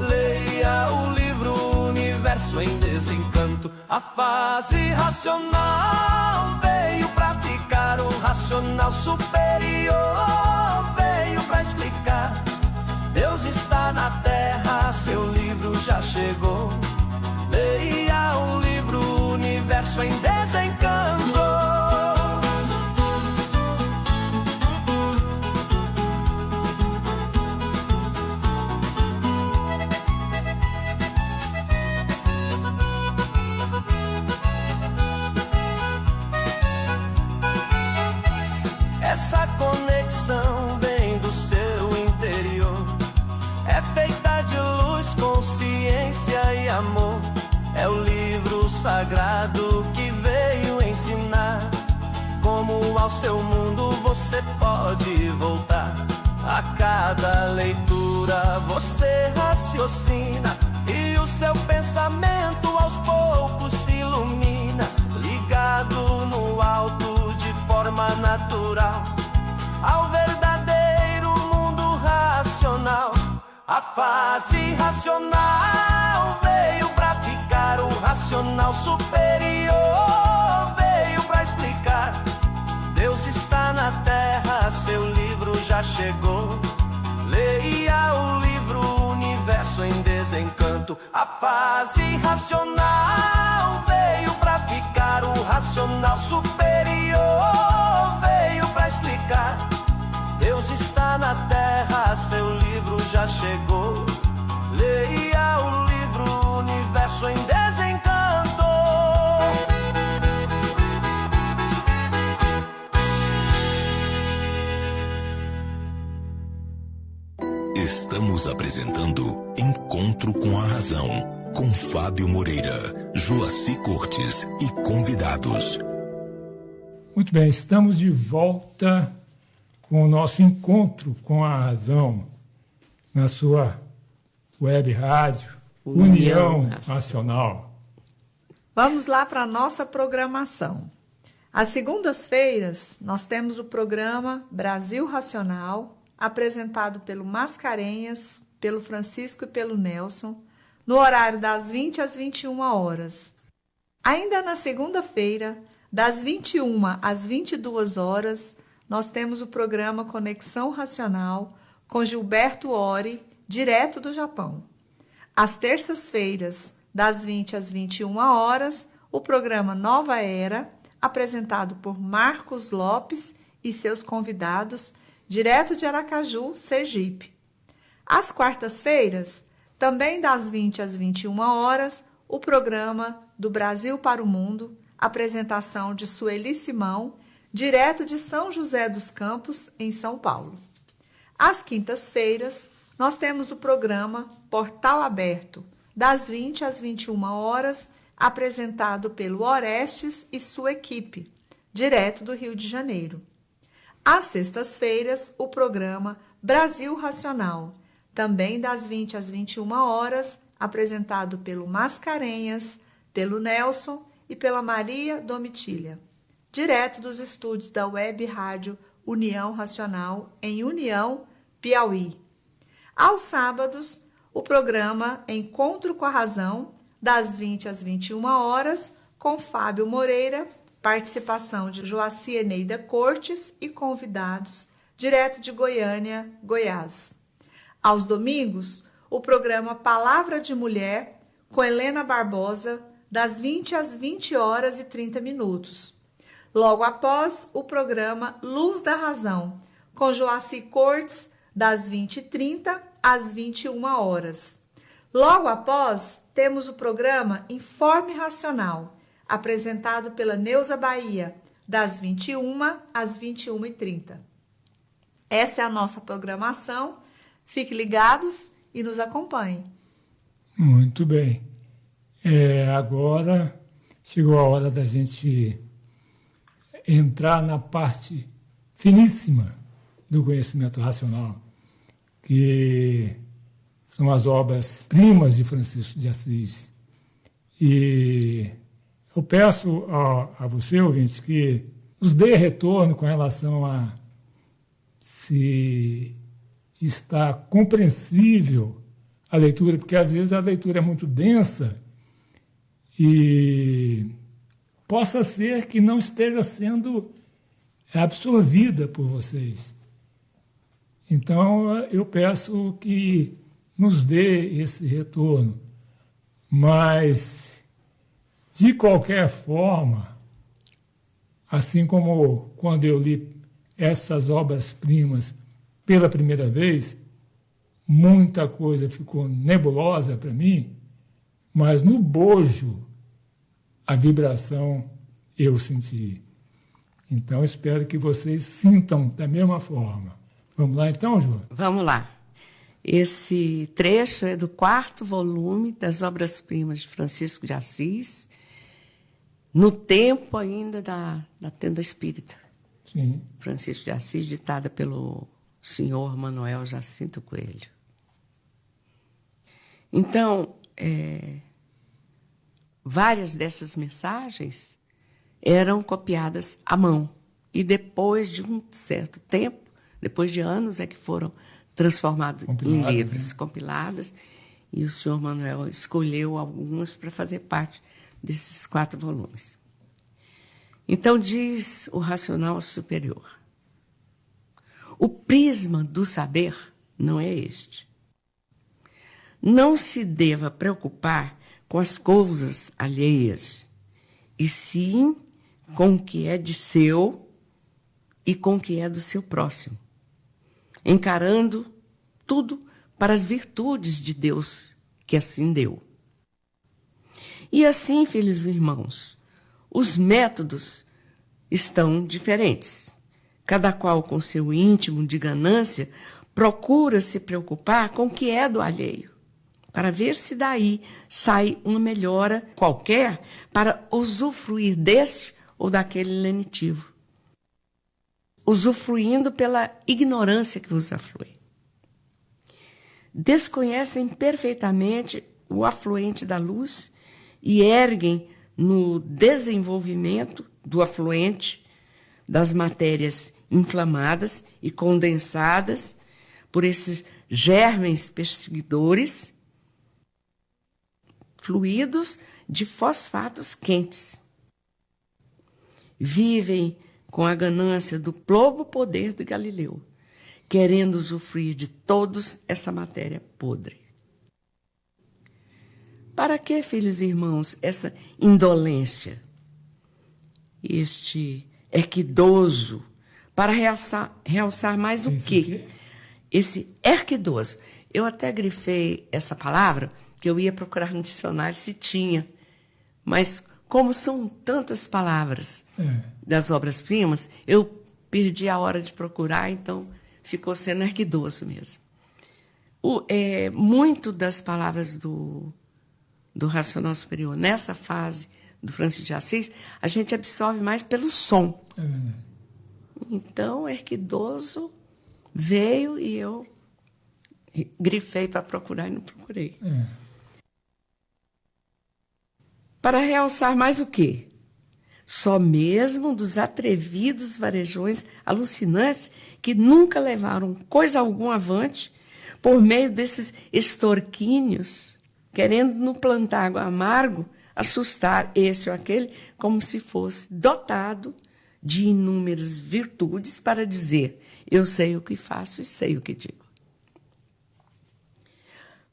Leia o livro Universo em Desencanto. A fase racional veio pra ficar, o racional superior veio pra explicar. Deus está na terra, seu livro já chegou. Leia o livro Universo em Desencanto. Essa conexão vem do seu interior. É feita de luz, consciência e amor. É o livro sagrado que veio ensinar como ao seu mundo você pode voltar. A cada leitura você raciocina e o seu pensamento aos poucos se ilumina, ligado no alto de forma natural ao verdadeiro mundo racional. A fase racional veio pra ficar, o racional superior veio pra explicar. Deus está na terra, seu livro já chegou. Leia o livro Universo em Desencanto. A fase racional veio pra ficar, o racional superior veio pra explicar. Deus está na terra, seu livro já chegou. Leia o livro Universo em Desencanto. Estamos apresentando Encontro com a Razão, com Fábio Moreira, Joaci Cortes e convidados. Muito bem, estamos de volta com o nosso Encontro com a Razão, na sua web rádio União Racional. Vamos lá para a nossa programação. Às segundas-feiras, nós temos o programa Brasil Racional, apresentado pelo Mascarenhas, pelo Francisco e pelo Nelson, no horário das 20 às 21 horas. Ainda na segunda-feira, das 21 às 22 horas, nós temos o programa Conexão Racional com Gilberto Ori, direto do Japão. Às terças-feiras, das 20 às 21 horas, o programa Nova Era, apresentado por Marcos Lopes e seus convidados, direto de Aracaju, Sergipe. Às quartas-feiras, também das 20 às 21 horas, o programa Do Brasil para o Mundo, apresentação de Sueli Simão, direto de São José dos Campos, em São Paulo. Às quintas-feiras, nós temos o programa Portal Aberto, das 20 às 21 horas, apresentado pelo Orestes e sua equipe, direto do Rio de Janeiro. Às sextas-feiras, o programa Brasil Racional, também das 20 às 21 horas, apresentado pelo Mascarenhas, pelo Nelson e pela Maria Domitília, direto dos estúdios da Web Rádio União Racional, em União, Piauí. Aos sábados, o programa Encontro com a Razão, das 20 às 21 horas, com Fábio Moreira, participação de Joaci Eneida Cortes e convidados, direto de Goiânia, Goiás. Aos domingos, o programa Palavra de Mulher, com Helena Barbosa, das 20 às 20 horas e 30 minutos. Logo após, o programa Luz da Razão, com Joaci Cortes, das 20h30 às 21 horas. Logo após, temos o programa Informe Racional, apresentado pela Neuza Bahia, das 21 às 21h30. Essa é a nossa programação. Fiquem ligados e nos acompanhem. Muito bem. Agora chegou a hora da gente entrar na parte finíssima do conhecimento racional, que são as obras-primas de Francisco de Assis. E eu peço a você, ouvinte, que nos dê retorno com relação a se está compreensível a leitura, porque às vezes a leitura é muito densa e possa ser que não esteja sendo absorvida por vocês. Então, eu peço que nos dê esse retorno. Mas, de qualquer forma, assim como quando eu li essas obras-primas pela primeira vez, muita coisa ficou nebulosa para mim, mas no bojo a vibração eu senti. Então, espero que vocês sintam da mesma forma. Vamos lá então, João? Vamos lá. Esse trecho é do 4º volume das Obras-Primas de Francisco de Assis, no tempo ainda da Tenda Espírita. Sim. Francisco de Assis, ditada pelo senhor Manuel Jacinto Coelho. Então, várias dessas mensagens eram copiadas à mão. E depois de um certo tempo, depois de anos, é que foram transformadas em livros, né? Compiladas. E o senhor Manuel escolheu algumas para fazer parte desses 4 volumes. Então, diz o Racional Superior: o prisma do saber não é este. Não se deva preocupar com as coisas alheias, e sim com o que é de seu e com o que é do seu próximo, encarando tudo para as virtudes de Deus que assim deu. E assim, filhos e irmãos, os métodos estão diferentes. Cada qual com seu íntimo de ganância procura se preocupar com o que é do alheio, para ver se daí sai uma melhora qualquer para usufruir deste ou daquele lenitivo, usufruindo pela ignorância que vos aflui. Desconhecem perfeitamente o afluente da luz e erguem no desenvolvimento do afluente das matérias inflamadas e condensadas por esses germens perseguidores, fluidos de fosfatos quentes. Vivem com a ganância do plomo poder de Galileu, querendo usufruir de todos essa matéria podre. Para que, filhos e irmãos, essa indolência? Este erquidoso, para realçar mais o quê? Esse erquidoso. Eu até grifei essa palavra, que eu ia procurar no dicionário se tinha. Mas, como são tantas palavras das obras-primas, eu perdi a hora de procurar, então ficou sendo erquidoso mesmo. Muito das palavras do Racional Superior, nessa fase do Francisco de Assis, a gente absorve mais pelo som. É verdade. Então, erquidoso veio e eu grifei para procurar e não procurei. Para realçar mais o quê? Só mesmo dos atrevidos varejões alucinantes que nunca levaram coisa alguma avante por meio desses estorquíneos, querendo no plantago amargo assustar esse ou aquele como se fosse dotado de inúmeras virtudes para dizer eu sei o que faço e sei o que digo.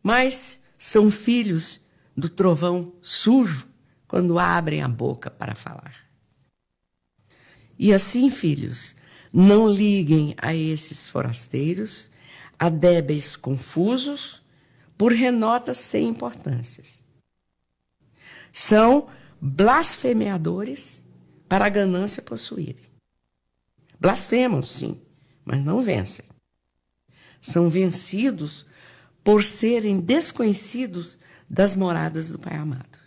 Mas são filhos do trovão sujo quando abrem a boca para falar. E assim, filhos, não liguem a esses forasteiros, a débeis confusos, por renotas sem importâncias. São blasfemeadores para a ganância possuírem. Blasfemam, sim, mas não vencem. São vencidos por serem desconhecidos das moradas do Pai amado.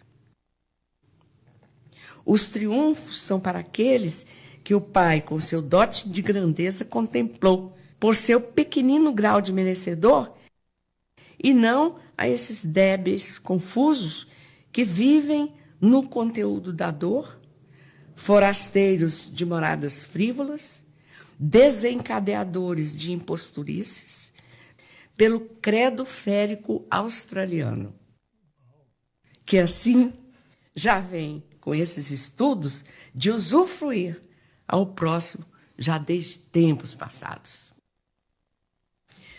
Os triunfos são para aqueles que o Pai, com seu dote de grandeza, contemplou por seu pequenino grau de merecedor, e não a esses débeis confusos que vivem no conteúdo da dor, forasteiros de moradas frívolas, desencadeadores de imposturices, pelo credo férico australiano, que assim já vem com esses estudos de usufruir ao próximo já desde tempos passados.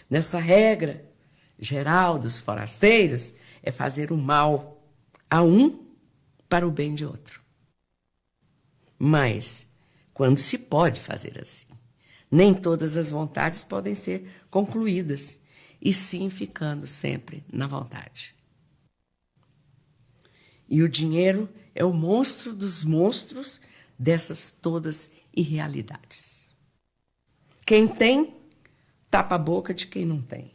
Nessa regra geral dos forasteiros é fazer o mal a um para o bem de outro. Mas, quando se pode fazer assim, nem todas as vontades podem ser concluídas, e sim ficando sempre na vontade. E o dinheiro é o monstro dos monstros dessas todas irrealidades. Quem tem, tapa a boca de quem não tem.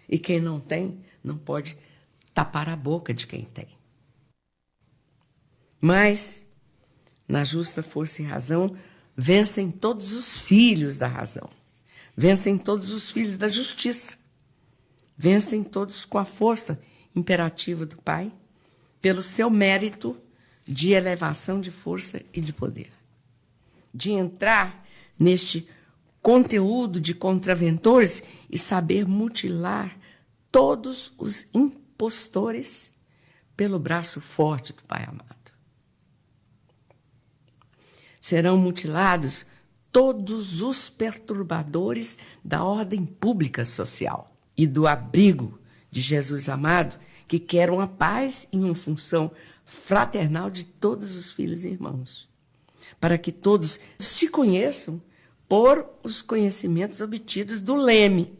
E quem não tem, não pode tapar a boca de quem tem. Mas, na justa força e razão, vencem todos os filhos da razão. Vencem todos os filhos da justiça. Vencem todos com a força imperativa do Pai, pelo seu mérito de elevação de força e de poder. De entrar neste conteúdo de contraventores e saber mutilar todos os impostores pelo braço forte do Pai amado. Serão mutilados todos os perturbadores da ordem pública social e do abrigo de Jesus amado, que querem a paz em uma função fraternal de todos os filhos e irmãos, para que todos se conheçam por os conhecimentos obtidos do leme,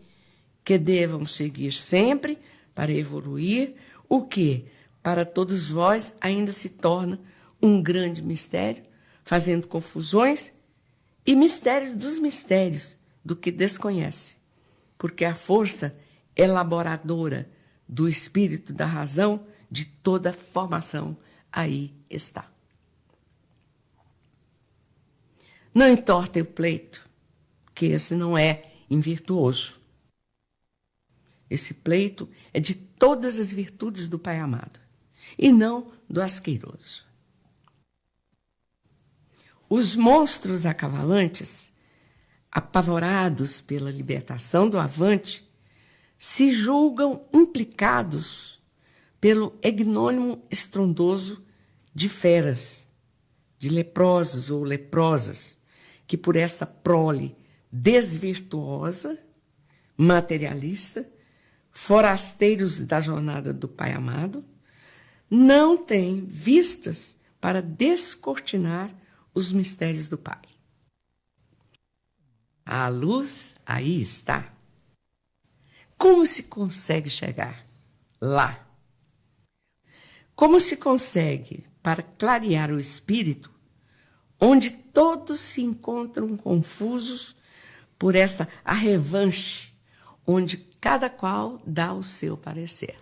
que devam seguir sempre para evoluir, o que, para todos vós, ainda se torna um grande mistério, fazendo confusões e mistérios dos mistérios do que desconhece, porque a força elaboradora do espírito da razão de toda formação aí está. Não entortem o pleito, que esse não é invirtuoso. Esse pleito é de todas as virtudes do Pai amado, e não do asqueroso. Os monstros acavalantes, apavorados pela libertação do avante, se julgam implicados pelo egnônimo estrondoso de feras, de leprosos ou leprosas, que por esta prole desvirtuosa, materialista, forasteiros da jornada do Pai amado, não têm vistas para descortinar os mistérios do Pai. A luz aí está. Como se consegue chegar lá? Como se consegue para clarear o espírito, onde todos se encontram confusos por essa arrevanche, onde cada qual dá o seu parecer.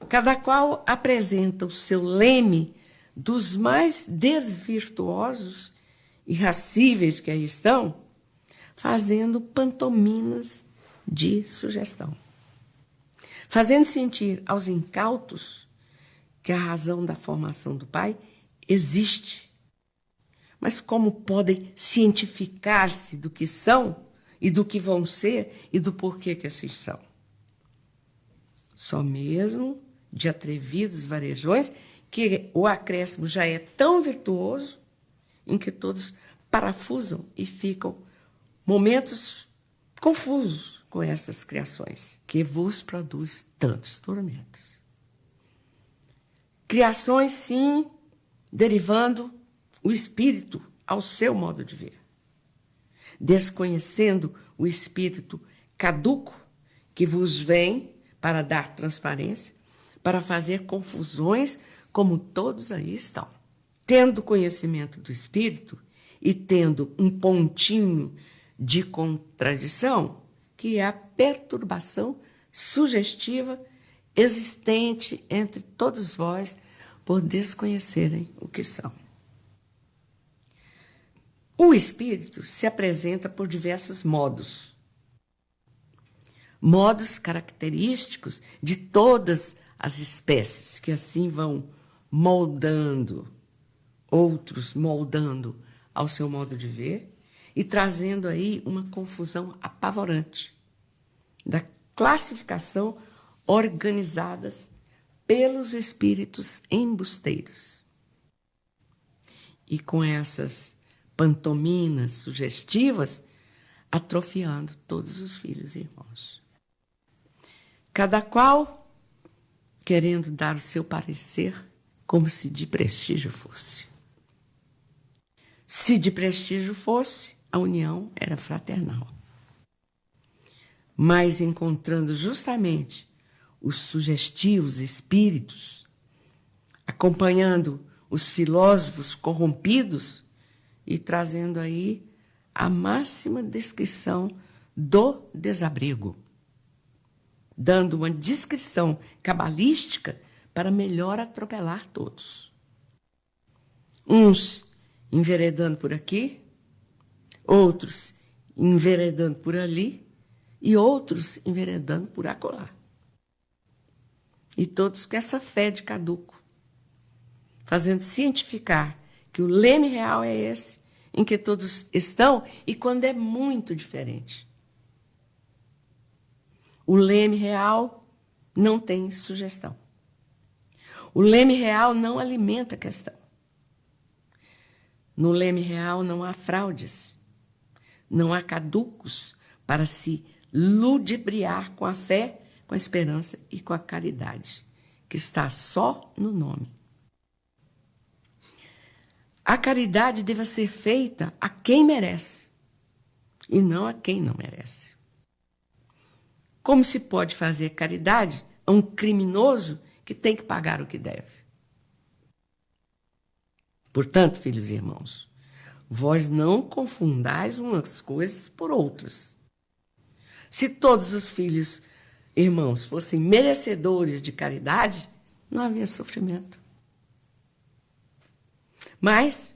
Cada qual apresenta o seu leme dos mais desvirtuosos, irracíveis que aí estão, fazendo pantominas de sugestão, fazendo sentir aos incautos que a razão da formação do Pai existe. Mas como podem cientificar-se do que são e do que vão ser e do porquê que assim são? Só mesmo de atrevidos varejões que o acréscimo já é tão virtuoso em que todos parafusam e ficam momentos confusos com essas criações, que vos produz tantos tormentos. Criações, sim, derivando o espírito ao seu modo de ver, desconhecendo o espírito caduco que vos vem para dar transparência, para fazer confusões como todos aí estão. Tendo conhecimento do espírito e tendo um pontinho de contradição, que é a perturbação sugestiva existente entre todos vós por desconhecerem o que são. O espírito se apresenta por diversos modos. Modos característicos de todas as espécies, que assim vão moldando, outros moldando ao seu modo de ver, e trazendo aí uma confusão apavorante da classificação organizadas pelos espíritos embusteiros. E com essas pantominas sugestivas, atrofiando todos os filhos e irmãos. Cada qual querendo dar o seu parecer como se de prestígio fosse. Se de prestígio fosse, a união era fraternal. Mas encontrando justamente os sugestivos espíritos, acompanhando os filósofos corrompidos e trazendo aí a máxima descrição do desabrigo, dando uma descrição cabalística para melhor atropelar todos. Uns enveredando por aqui, outros enveredando por ali e outros enveredando por acolá. E todos com essa fé de caduco, fazendo cientificar que o leme real é esse, em que todos estão, e quando é muito diferente. O leme real não tem sugestão. O leme real não alimenta a questão. No leme real não há fraudes, não há caducos para se ludibriar com a fé, com a esperança e com a caridade, que está só no nome. A caridade deve ser feita a quem merece e não a quem não merece. Como se pode fazer caridade a um criminoso que tem que pagar o que deve? Portanto, filhos e irmãos, vós não confundais umas coisas por outras. Se todos os filhos, irmãos, fossem merecedores de caridade, não havia sofrimento. Mas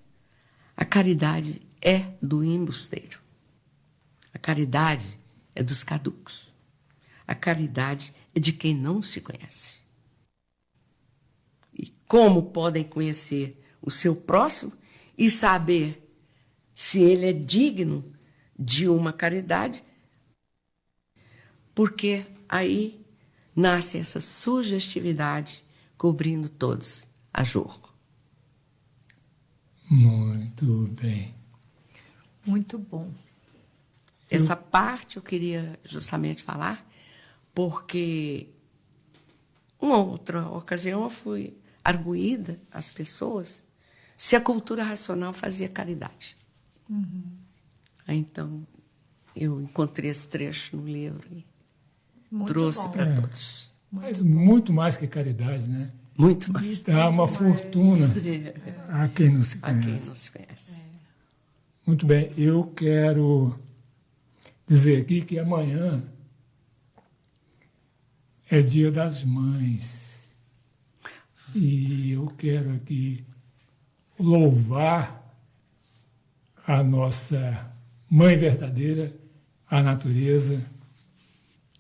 a caridade é do embusteiro. A caridade é dos caducos. A caridade é de quem não se conhece. E como podem conhecer o seu próximo e saber se ele é digno de uma caridade? Porque aí nasce essa sugestividade cobrindo todos a jorro. Muito bem. Muito bom. Essa parte eu queria justamente falar, porque Uma outra ocasião eu fui arguída às pessoas se a cultura racional fazia caridade. Aí, então, eu encontrei esse trecho no livro e Muito trouxe bom. para todos. Mas muito mais que caridade, né? Muito mais. Dá uma fortuna a quem não se A quem conhece. não se conhece. Muito bem, eu quero dizer aqui que amanhã é Dia das Mães. E eu quero aqui louvar a nossa mãe verdadeira, a natureza,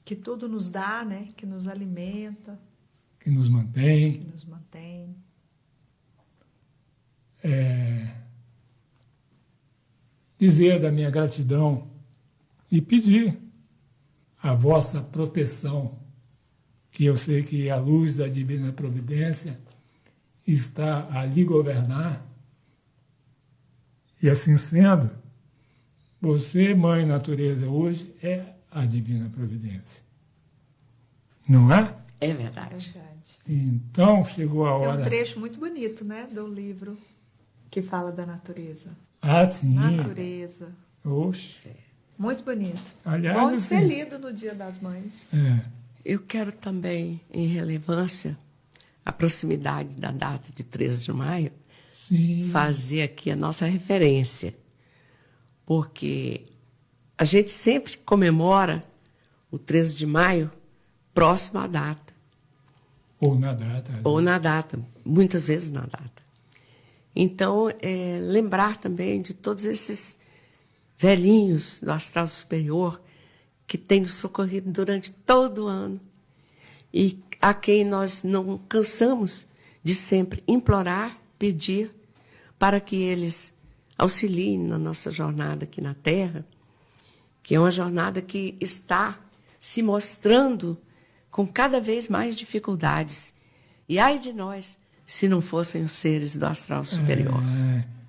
Que tudo nos dá, né? Que nos alimenta, que nos mantém. que nos mantém. Dizer da minha gratidão e pedir a vossa proteção, que eu sei que a luz da divina providência está a lhe governar. E assim sendo, você, Mãe Natureza, hoje é a divina providência. Não é? É verdade. Verdade. Então chegou a Tem hora. um trecho muito bonito, né? Do livro que fala da natureza. Ah, sim. Natureza. Oxe. Muito bonito. Aliás, Bom de assim, ser lido no Dia das Mães. Eu quero também, em relevância, a proximidade da data de 13 de maio, Sim. fazer aqui a nossa referência. Porque a gente sempre comemora o 13 de maio próximo à data. Ou na data. Ou na data, muitas vezes na data. Então, lembrar também de todos esses velhinhos do astral superior que têm nos socorrido durante todo o ano e a quem nós não cansamos de sempre implorar, pedir, para que eles auxiliem na nossa jornada aqui na Terra, que é uma jornada que está se mostrando com cada vez mais dificuldades. E ai de nós, se não fossem os seres do astral superior.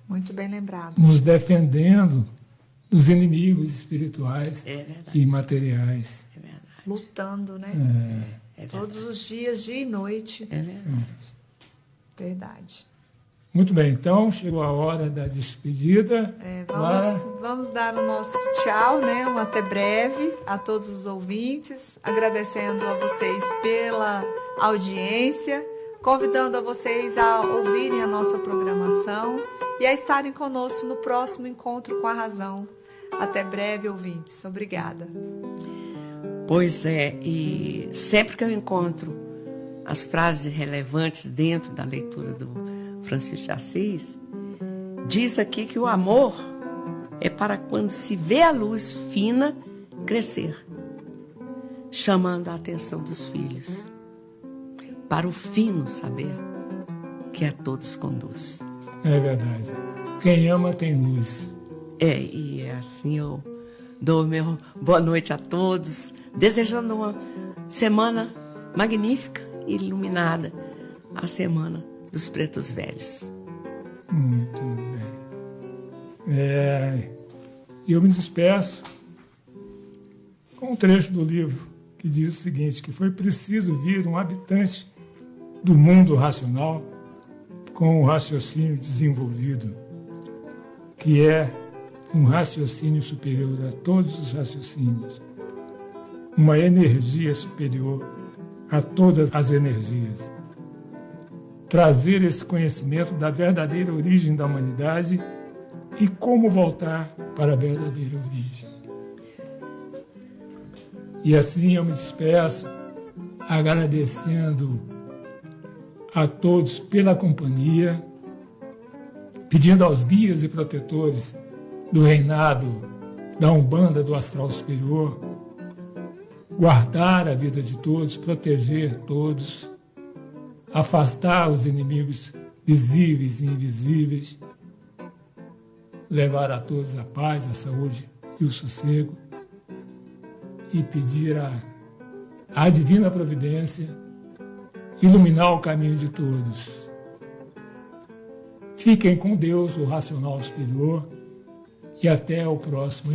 Muito bem lembrado. Nos defendendo dos inimigos espirituais e materiais. É verdade. Lutando, né? Todos os dias, dia e noite. É verdade. Verdade. Muito bem, então chegou a hora da despedida. Vamos dar o nosso tchau, né? Um até breve a todos os ouvintes, agradecendo a vocês pela audiência, convidando a vocês a ouvirem a nossa programação e a estarem conosco no próximo Encontro com a Razão. Até breve, ouvintes. Obrigada. Pois é, e sempre que eu encontro as frases relevantes dentro da leitura do Francisco de Assis, diz aqui que o amor é para quando se vê a luz fina crescer, chamando a atenção dos filhos para o fino saber que a todos conduz. É verdade. Quem ama tem luz. E assim eu dou meu boa noite a todos, desejando uma semana magnífica e iluminada, a semana dos Pretos Velhos. Muito bem. Eu me despeço com um trecho do livro que diz o seguinte, que foi preciso vir um habitante do mundo racional com um raciocínio desenvolvido, que é um raciocínio superior a todos os raciocínios, uma energia superior a todas as energias. Trazer esse conhecimento da verdadeira origem da humanidade e como voltar para a verdadeira origem. E assim eu me despeço, agradecendo a todos pela companhia, pedindo aos guias e protetores do reinado da Umbanda do Astral Superior guardar a vida de todos, proteger todos, afastar os inimigos visíveis e invisíveis, levar a todos a paz, a saúde e o sossego e pedir à divina providência iluminar o caminho de todos. Fiquem com Deus, o racional superior, e até o próximo